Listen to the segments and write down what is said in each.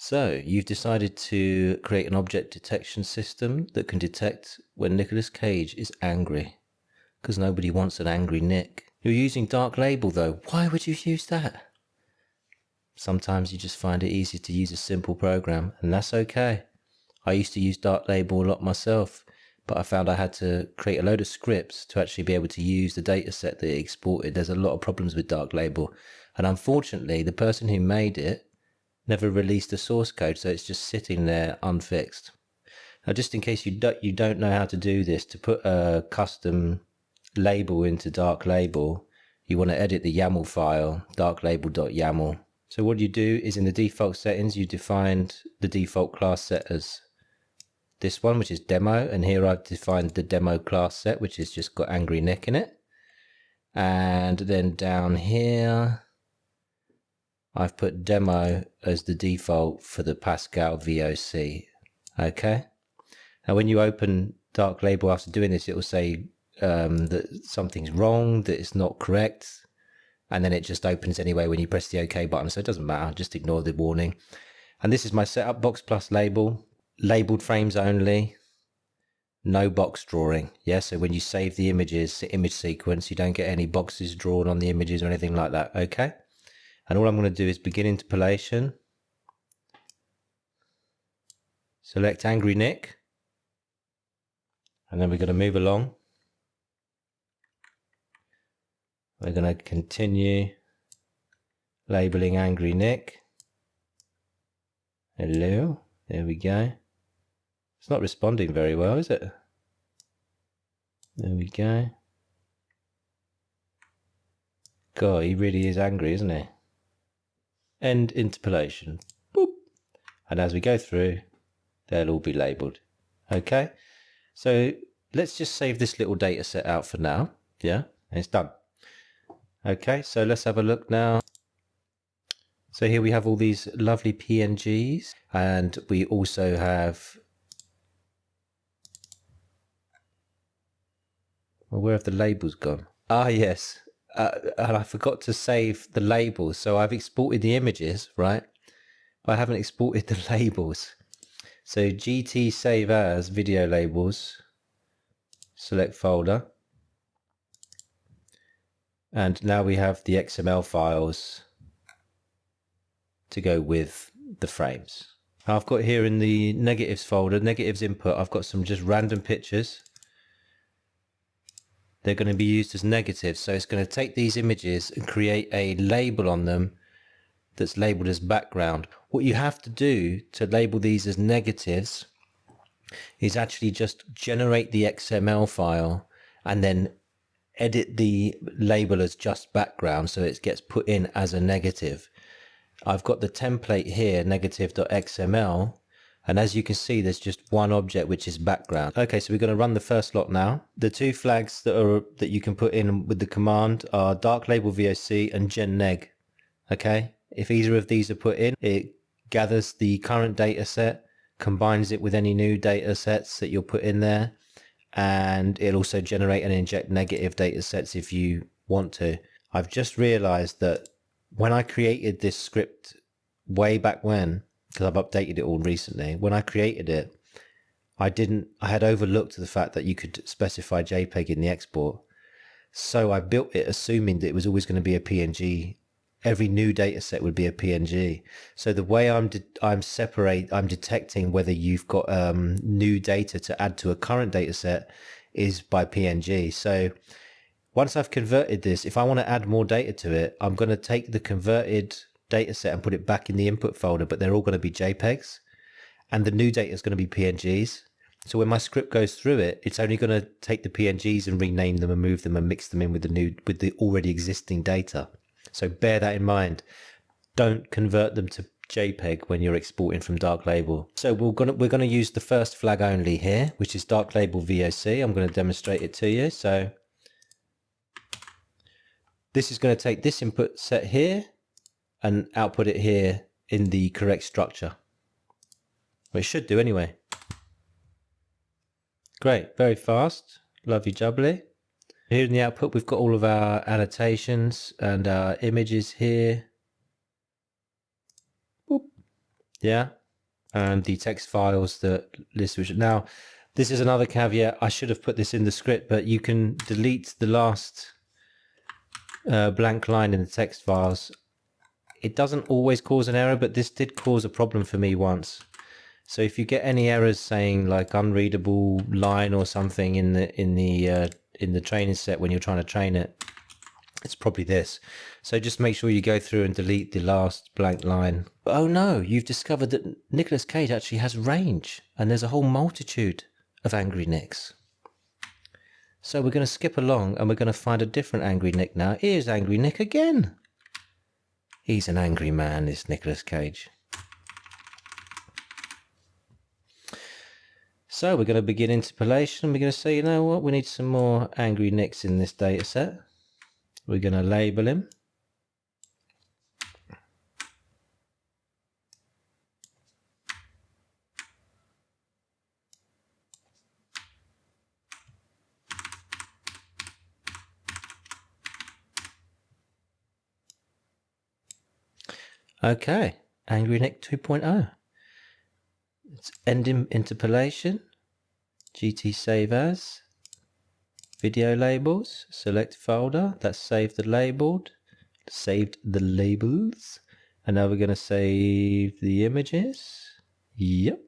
So, you've decided to create an object detection system that can detect when Nicolas Cage is angry. Because nobody wants an angry Nick. You're using Dark Label though. Why would you use that? Sometimes you just find it easier to use a simple program, and that's okay. I used to use Dark Label a lot myself, but I found I had to create a load of scripts to actually be able to use the dataset that it exported. There's a lot of problems with Dark Label, and unfortunately the person who made it never released the source code, so it's just sitting there unfixed. Now, just in case you don't know how to do this, to put a custom label into Dark Label, you want to edit the YAML file, darklabel.yaml. So what you do is in the default settings, you defined the default class set as this one, which is demo, and here I've defined the demo class set, which has just got Angry Nick in it. And then down here, I've put demo as the default for the PASCAL VOC. Okay. Now, when you open Dark Label after doing this, it will say that something's wrong, that it's not correct. And then it just opens anyway when you press the OK button. So it doesn't matter. Just ignore the warning. And this is my setup box plus label. Labeled frames only. No box drawing. Yeah. So when you save the images, image sequence, you don't get any boxes drawn on the images or anything like that. Okay. And all I'm going to do is begin interpolation. Select Angry Nick. And then we're going to move along. We're going to continue labeling Angry Nick. Hello. There we go. It's not responding very well, is it? There we go. God, he really is angry, isn't he? End interpolation. Boop. And as we go through, they'll all be labeled. Okay. So let's just save this little data set out for now. Yeah. And it's done. Okay. So let's have a look now. So here we have all these lovely PNGs, and we also have, well, where have the labels gone? Ah, yes. And I forgot to save the labels. So I've exported the images, right? But I haven't exported the labels. So GT save as video labels, select folder. And now we have the XML files to go with the frames. I've got here in the negatives folder, negatives input, I've got some just random pictures. They're going to be used as negatives. So it's going to take these images and create a label on them that's labeled as background. What you have to do to label these as negatives is actually just generate the XML file and then edit the label as just background so it gets put in as a negative. I've got the template here, negative.xml, and as you can see, there's just one object, which is background. Okay, so we're going to run the first lot now. The two flags that you can put in with the command are dark label VOC and genneg. Okay, if either of these are put in, it gathers the current data set, combines it with any new data sets that you'll put in there, and it'll also generate and inject negative data sets if you want to. I've just realized that when I created this script way back when, because I've updated it all recently, when I created it, I had overlooked the fact that you could specify JPEG in the export. So I built it assuming that it was always going to be a PNG. Every new data set would be a PNG. So the way I'm detecting whether you've got new data to add to a current data set is by PNG. So once I've converted this, if I want to add more data to it, I'm going to take the converted data set and put it back in the input folder, but they're all going to be JPEGs, and the new data is going to be PNGs. So when my script goes through it, it's only going to take the PNGs and rename them and move them and mix them in with the already existing data. So bear that in mind. Don't convert them to JPEG when you're exporting from Dark Label. So we're going to use the first flag only here, which is Dark Label VOC. I'm going to demonstrate it to you. So this is going to take this input set here and output it here in the correct structure. Well, it should do anyway. Great, very fast, lovely jubbly. Here in the output, we've got all of our annotations and our images here. Boop. Yeah. And the text files that list which now this is another caveat. I should have put this in the script, but you can delete the last blank line in the text files. It doesn't always cause an error, but this did cause a problem for me once. So if you get any errors saying like unreadable line or something in the training set when you're trying to train it, it's probably this. So just make sure you go through and delete the last blank line. Oh no, you've discovered that Nicolas Cage actually has range, and there's a whole multitude of Angry Nicks. So we're going to skip along and we're going to find a different Angry Nick now. Here's Angry Nick again. He's an angry man, this Nicolas Cage. So we're going to begin interpolation. We're going to say, you know what, we need some more Angry Nicks in this data set. We're going to label him. Okay, Angry Nick 2.0. Let's end him interpolation. GT save as. Video labels. Select folder. That's saved the labeled. Saved the labels. And now we're going to save the images. Yep.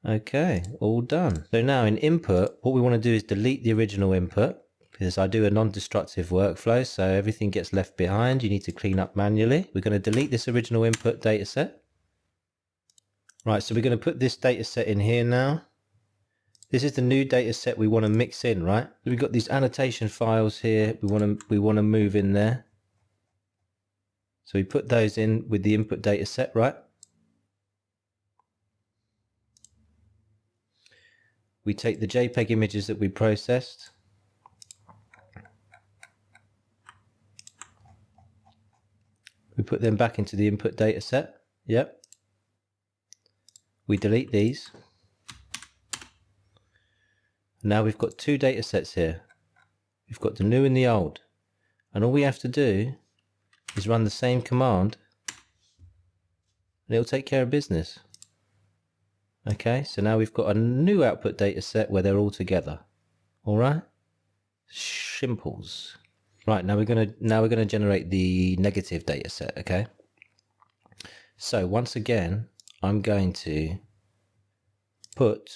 Okay, all done. So now in input, what we want to do is delete the original input, because I do a non-destructive workflow, so everything gets left behind. You need to clean up manually. We're going to delete this original input data set. Right, so we're going to put this data set in here now. This is the new data set we want to mix in, right? We've got these annotation files here. We want to move in there. So we put those in with the input data set, right? We take the JPEG images that we processed. We put them back into the input data set. Yep. We delete these. Now we've got two data sets here. We've got the new and the old. And all we have to do is run the same command and it'll take care of business. Okay, so now we've got a new output data set where they're all together. All right? Simples. Right, now we're gonna generate the negative data set, okay? So once again, I'm going to put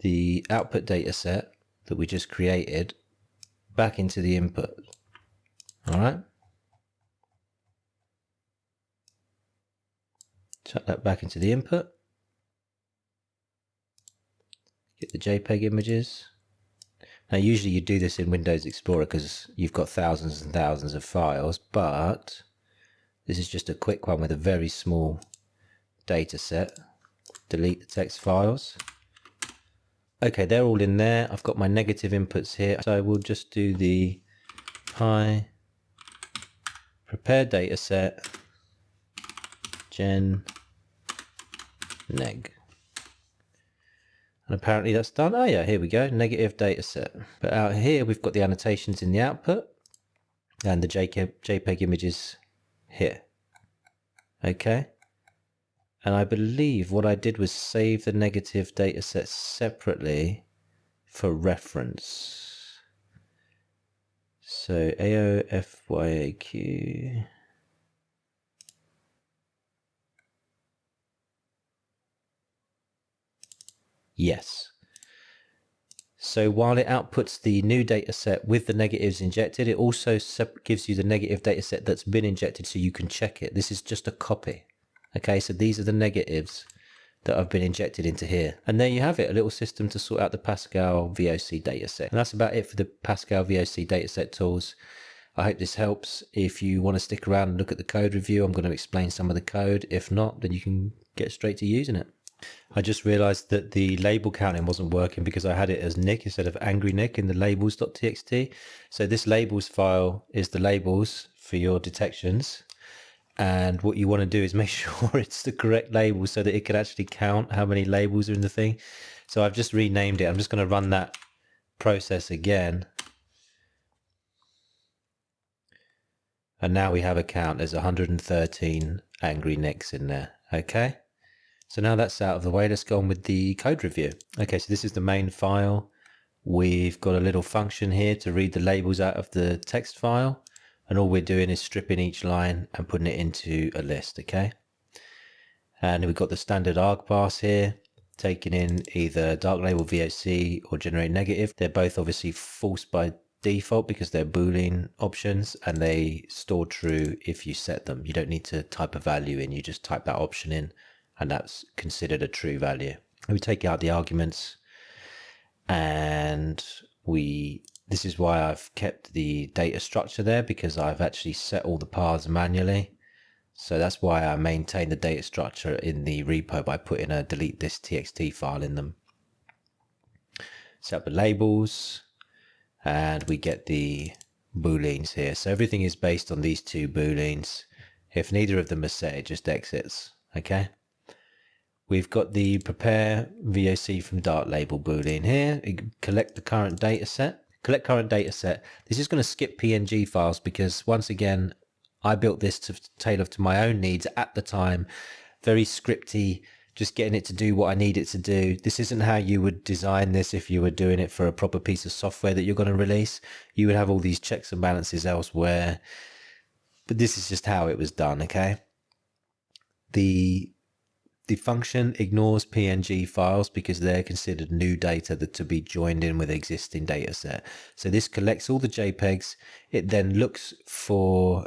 the output data set that we just created back into the input. All right? Chuck that back into the input. Get the JPEG images. Now usually you do this in Windows Explorer because you've got thousands and thousands of files, but this is just a quick one with a very small data set. Delete the text files. Okay, they're all in there. I've got my negative inputs here, so we'll just do the prepare data set gen neg. And apparently that's done. Oh yeah, here we go, negative data set. But out here we've got the annotations in the output and the JPEG images here. Okay. And I believe what I did was save the negative data set separately for reference. So AOFYAQ. Yes. So while it outputs the new data set with the negatives injected, it also gives you the negative data set that's been injected so you can check it. This is just a copy. Okay, so these are the negatives that have been injected into here. And there you have it, a little system to sort out the PASCAL VOC dataset. And that's about it for the PASCAL VOC dataset tools. I hope this helps. If you want to stick around and look at the code review, I'm going to explain some of the code. If not, then you can get straight to using it. I just realized that the label counting wasn't working because I had it as Nick instead of Angry Nick in the labels.txt. So this labels file is the labels for your detections. And what you want to do is make sure it's the correct label so that it can actually count how many labels are in the thing. So I've just renamed it. I'm just going to run that process again. And now we have a count. There's 113 angry nicks in there. Okay, so now that's out of the way, let's go on with the code review. Okay, so this is the main file. We've got a little function here to read the labels out of the text file, and all we're doing is stripping each line and putting it into a list. Okay, and we've got the standard argparse here, taking in either dark label VOC or generate negative. They're both obviously false by default because they're Boolean options, and they store true if you set them. You don't need to type a value in, you just type that option in and that's considered a true value. We take out the arguments, and this is why I've kept the data structure there, because I've actually set all the paths manually. So that's why I maintain the data structure in the repo by putting a delete this txt file in them. Set up the labels, and we get the booleans here. So everything is based on these two booleans. If neither of them are set, it just exits. Okay. We've got the prepare VOC from dark label boolean here. Collect the current data set. Collect current data set. This is going to skip PNG files because, once again, I built this to tailor to my own needs at the time. Very scripty, just getting it to do what I need it to do. This isn't how you would design this if you were doing it for a proper piece of software that you're going to release. You would have all these checks and balances elsewhere. But this is just how it was done, okay? The function ignores PNG files because they're considered new data that to be joined in with existing data set. So this collects all the JPEGs. It then looks for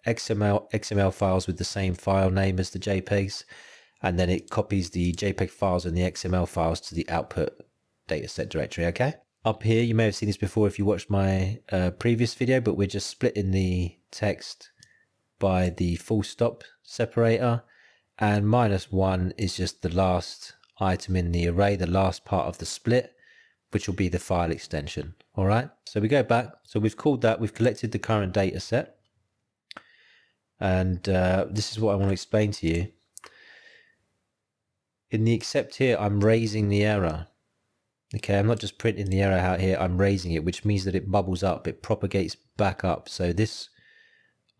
XML files with the same file name as the JPEGs, and then it copies the JPEG files and the XML files to the output dataset directory. Okay, up here you may have seen this before if you watched my previous video, but we're just splitting the text by the full stop separator, and -1 is just the last item in the array, the last part of the split, which will be the file extension. All right, so we go back. So we've called that, we've collected the current data set. And this is what I want to explain to you. In the except here, I'm raising the error. Okay, I'm not just printing the error out here, I'm raising it, which means that it bubbles up, it propagates back up. So this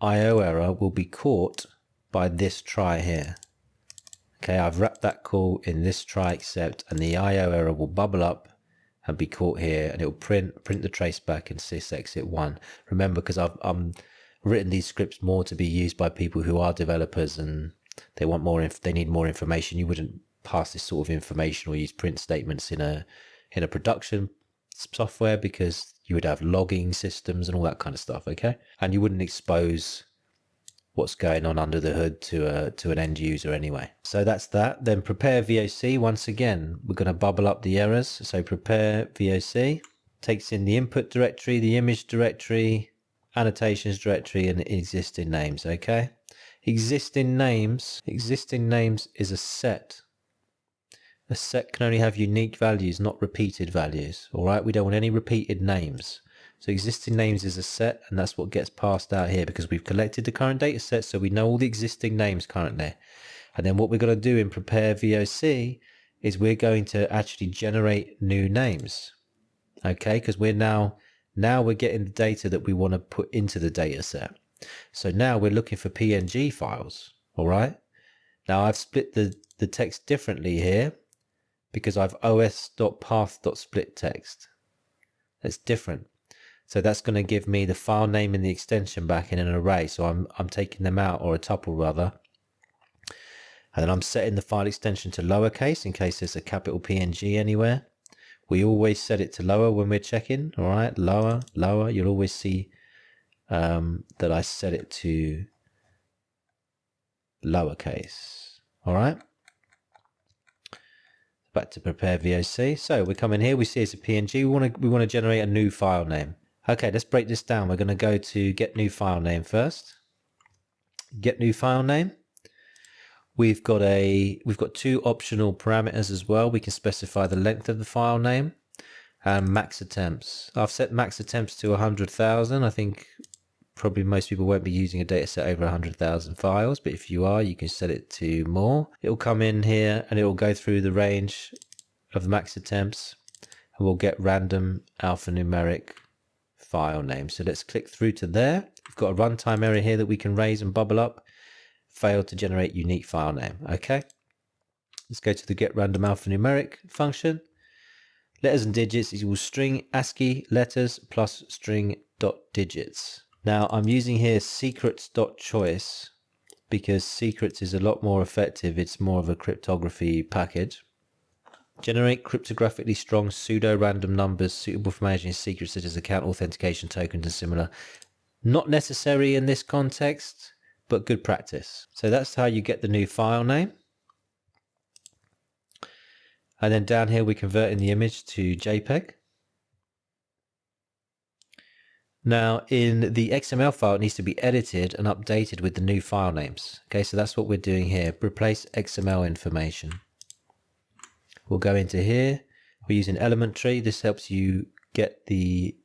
IO error will be caught by this try here. Okay, I've wrapped that call in this try except, and the IO error will bubble up and be caught here, and it will print the trace back and sysexit 1. Remember, because I'm written these scripts more to be used by people who are developers and they want more they need more information. You wouldn't pass this sort of information or use print statements in a production software, because you would have logging systems and all that kind of stuff. Okay, and you wouldn't expose what's going on under the hood to an end user anyway. So that's that. Then prepare VOC. Once again, we're going to bubble up the errors. So prepare VOC takes in the input directory, the image directory, annotations directory, and existing names. Okay, existing names is a set. A set can only have unique values, not repeated values. All right, we don't want any repeated names. So existing names is a set, and that's what gets passed out here because we've collected the current data set, so we know all the existing names currently. And then what we're going to do in prepare VOC is we're going to actually generate new names. Okay, because we're now we're getting the data that we want to put into the data set. So now we're looking for PNG files. All right, now I've split the text differently here because I've os.path.split text. That's different. So that's going to give me the file name and the extension back in an array. So I'm taking them out, or a tuple rather. And then I'm setting the file extension to lowercase in case there's a capital PNG anywhere. We always set it to lower when we're checking. All right, lower. You'll always see that I set it to lowercase. All right. Back to prepare VOC. So we come in here, we see it's a PNG. We want to generate a new file name. Okay, let's break this down. We're going to go to get new file name first. Get new file name. We've got two optional parameters as well. We can specify the length of the file name and max attempts. I've set max attempts to 100,000. I think probably most people won't be using a data set over 100,000 files, but if you are, you can set it to more. It'll come in here and it will go through the range of the max attempts, and we'll get random alphanumeric file name. So let's click through to there. We've got a runtime error here that we can raise and bubble up. failed to generate unique file name. Okay, let's go to the get random alphanumeric function. Letters and digits equals string ASCII letters plus string dot digits. Now I'm using here secrets.choice because secrets is a lot more effective. It's more of a cryptography package. Generate cryptographically strong pseudo-random numbers suitable for managing secrets such as account authentication tokens and similar. Not necessary in this context, but good practice. So that's how you get the new file name. And then down here, we convert in the image to JPEG. Now in the XML file, it needs to be edited and updated with the new file names. Okay, so that's what we're doing here. Replace XML information. We'll go into here. We're using element tree. This helps you get the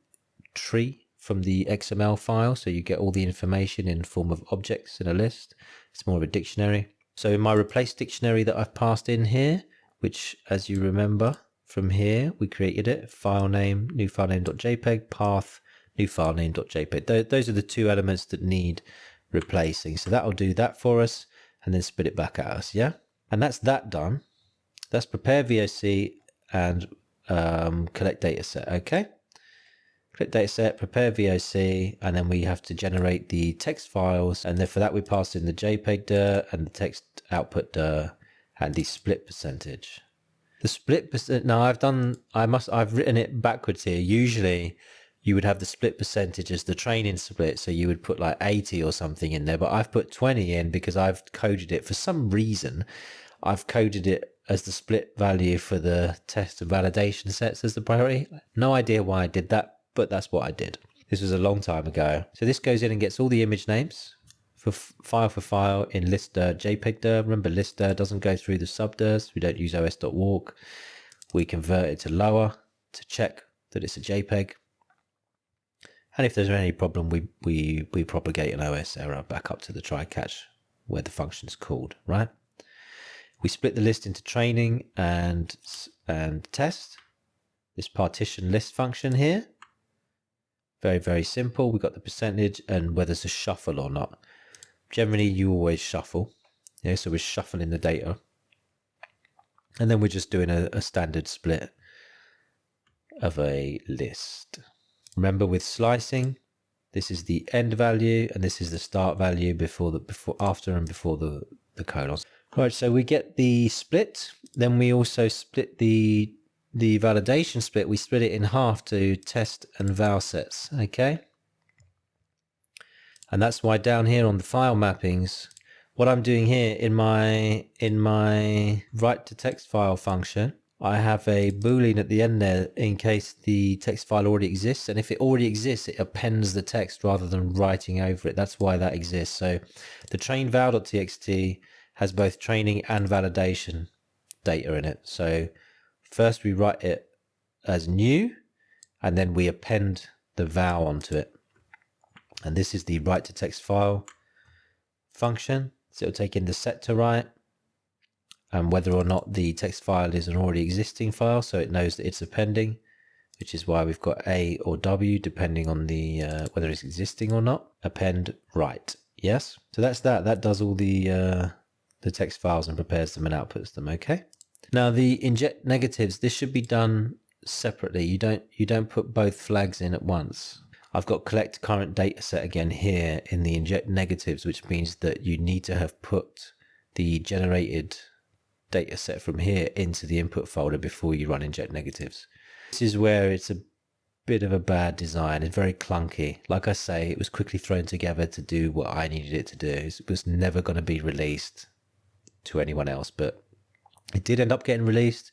tree from the XML file. So you get all the information in form of objects in a list. It's more of a dictionary. So in my replace dictionary that I've passed in here, which as you remember from here, we created it, file name, new file name.jpg, path, new file name.jpg. Those are the two elements that need replacing. So that'll do that for us and then spit it back at us. Yeah. And that's that done. That's prepare VOC and collect dataset. Okay. Collect dataset, prepare VOC, and then we have to generate the text files. And then for that, we pass in the JPEG dir and the text output dir and the split percentage. The split percent. Now I've written it backwards here. Usually you would have the split percentage as the training split. So you would put like 80 or something in there, but I've put 20 in because I've coded it for some reason. I've coded it as the split value for the test and validation sets as the priority. No idea why I did that, but that's what I did. This was a long time ago. So this goes in and gets all the image names for file in list dir, JPEG dir. Remember, list dir doesn't go through the sub dirs. We don't use os.walk. We convert it to lower to check that it's a JPEG. And if there's any problem, we propagate an OS error back up to the try catch where the function's called, right? We split the list into training and test. This partition list function here. Very, very simple. We've got the percentage and whether it's a shuffle or not. Generally, you always shuffle. Yeah, so we're shuffling the data. And then we're just doing a standard split of a list. Remember with slicing, this is the end value and this is the start value after and before the colons. Right, so we get the split, then we also split the validation split. We split it in half to test and val sets, okay? And that's why down here on the file mappings, what I'm doing here in my write to text file function, I have a boolean at the end there in case the text file already exists. And if it already exists, it appends the text rather than writing over it. That's why that exists. So the train val.txt has both training and validation data in it. So first we write it as new, and then we append the val onto it. And this is the write to text file function. So it'll take in the set to write and whether or not the text file is an already existing file. So it knows that it's appending, which is why we've got A or W depending on the whether it's existing or not. Append write. Yes. So that's that. That does all the text files and prepares them and outputs them. Okay. Now the inject negatives, this should be done separately. You don't put both flags in at once. I've got collect current data set again here in the inject negatives, which means that you need to have put the generated data set from here into the input folder before you run inject negatives. This is where it's a bit of a bad design. It's very clunky. Like I say, it was quickly thrown together to do what I needed it to do. It was never going to be released to anyone else, but it did end up getting released.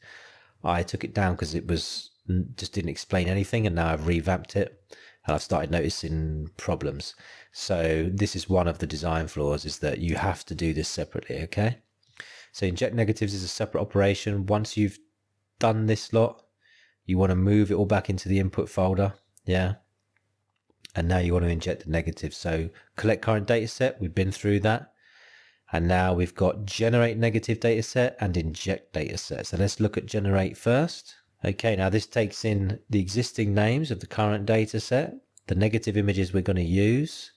I took it down because it was just didn't explain anything, and now I've revamped it and I've started noticing problems. So this is one of the design flaws, is that you have to do this separately. Okay, so inject negatives is a separate operation. Once you've done this lot, you want to move it all back into the input folder. Yeah, and now you want to inject the negatives. So collect current data set, we've been through that. And now we've got generate negative data set and inject data set. So let's look at generate first. Okay, now this takes in the existing names of the current data set, the negative images we're going to use,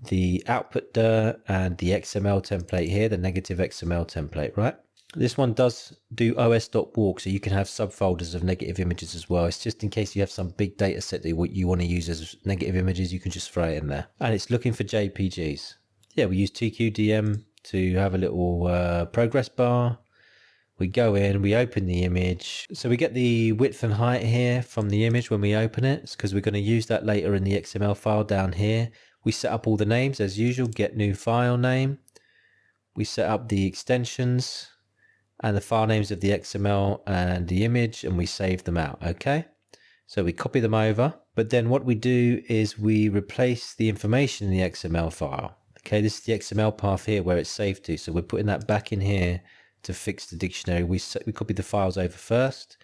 the output dir and the XML template here, the negative XML template, right? This one does do os.walk, so you can have subfolders of negative images as well. It's just in case you have some big data set that you want to use as negative images, you can just throw it in there. And it's looking for JPGs. Yeah, we use TQDM to have a little progress bar. We go in, we open the image. So we get the width and height here from the image when we open it. It's because we're going to use that later in the XML file down here. We set up all the names as usual, get new file name. We set up the extensions and the file names of the XML and the image, and we save them out, okay? So we copy them over, but then what we do is we replace the information in the XML file. Okay, this is the XML path here where it's saved to, so we're putting that back in here to fix the dictionary. We copy the files over first,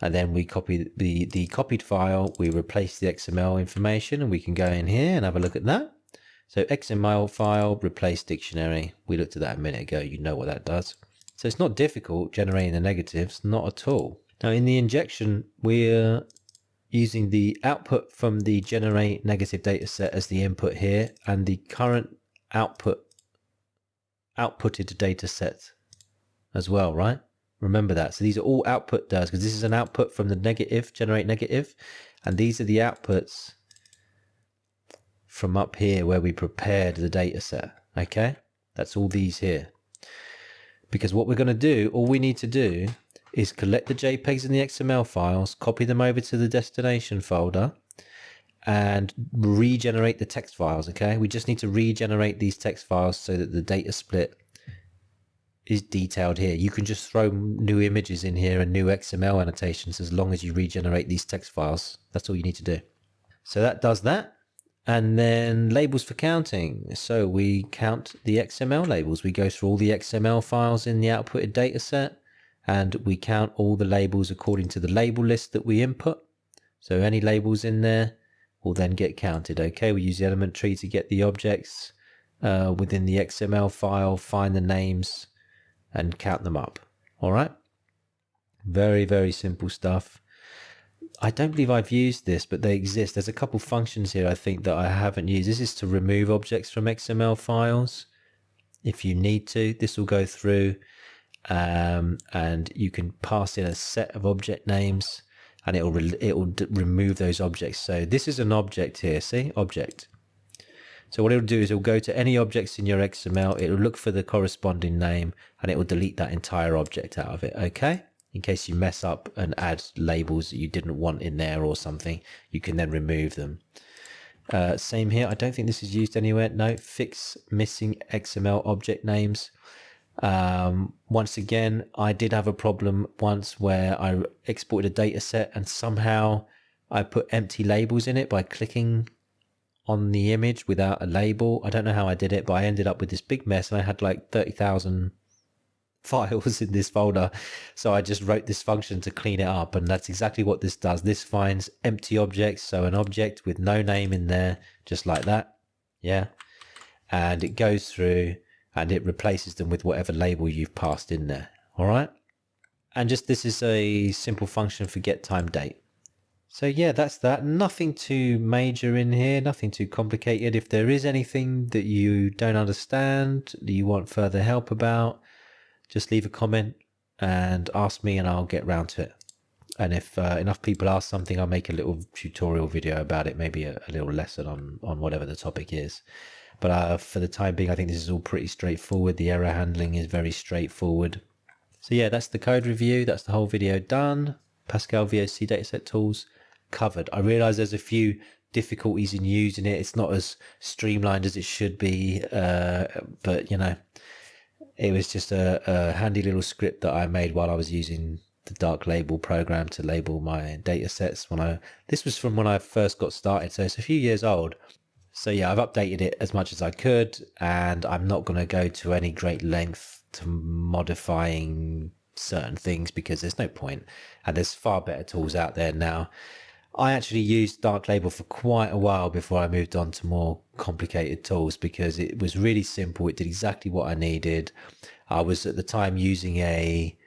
and then we copy the copied file, we replace the XML information, and we can go in here and have a look at that. So XML file, replace dictionary. We looked at that a minute ago, you know what that does. So it's not difficult generating the negatives, not at all. Now in the injection, we're using the output from the generate negative data set as the input here, and the current outputted data set as well, right? Remember that. So these are all output does, because this is an output from the negative, generate negative, and these are the outputs from up here where we prepared the data set, okay? That's all these here. Because what we're going to do, all we need to do is collect the JPEGs and the XML files, copy them over to the destination folder, and regenerate the text files, okay? We just need to regenerate these text files so that the data split is detailed here. You can just throw new images in here and new XML annotations as long as you regenerate these text files. That's all you need to do. So that does that. And then labels for counting. So we count the XML labels. We go through all the XML files in the outputted data set, and we count all the labels according to the label list that we input. So any labels in there will then get counted. Okay, we use the element tree to get the objects within the XML file, find the names, and count them up. All right. Very, very simple stuff. I don't believe I've used this, but they exist. There's a couple functions here I think that I haven't used. This is to remove objects from XML files. If you need to, this will go through and you can pass in a set of object names and it will remove those objects. So this is an object here, see, object. So what it'll do is it'll go to any objects in your XML, it'll look for the corresponding name, and it will delete that entire object out of it, okay? In case you mess up and add labels that you didn't want in there or something, you can then remove them. Same here, I don't think this is used anywhere. No, fix missing XML object names. Once again, I did have a problem once where I exported a data set and somehow I put empty labels in it by clicking on the image without a label. I don't know how I did it, but I ended up with this big mess and I had like 30,000 files in this folder. So I just wrote this function to clean it up, and that's exactly what this does. This finds empty objects, so an object with no name in there, just like that. Yeah. And it goes through and it replaces them with whatever label you've passed in there. All right. And just this is a simple function for get time date. So yeah, that's that. Nothing too major in here, nothing too complicated. If there is anything that you don't understand, that you want further help about, just leave a comment and ask me and I'll get round to it. And if enough people ask something, I'll make a little tutorial video about it, maybe a little lesson on whatever the topic is. But for the time being, I think this is all pretty straightforward. The error handling is very straightforward. So yeah, that's the code review. That's the whole video done. PASCAL VOC dataset tools covered. I realize there's a few difficulties in using it. It's not as streamlined as it should be, but you know, it was just a handy little script that I made while I was using the dark label program to label my data sets. This was from when I first got started, so it's a few years old. So yeah, I've updated it as much as I could, and I'm not going to go to any great length to modifying certain things because there's no point, and there's far better tools out there now. I actually used dark label for quite a while before I moved on to more complicated tools because it was really simple. It did exactly what I needed. I was at the time using a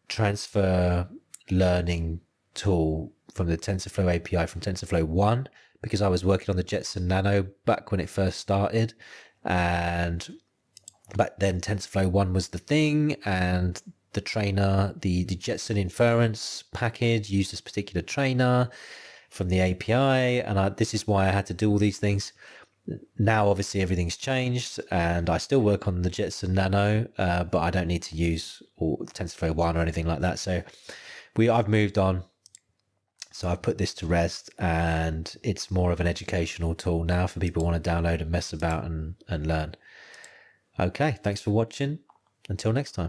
transfer learning tool from the TensorFlow API from TensorFlow 1, because I was working on the Jetson Nano back when it first started, and back then TensorFlow 1 was the thing, and the trainer, the jetson-inference package used this particular trainer from the API, and this is why I had to do all these things. Now obviously everything's changed, and I still work on the Jetson Nano, but I don't need to use TensorFlow 1 or anything like that. So I've moved on. So I've put this to rest, and it's more of an educational tool now for people who want to download and mess about and learn. Okay, thanks for watching. Until next time.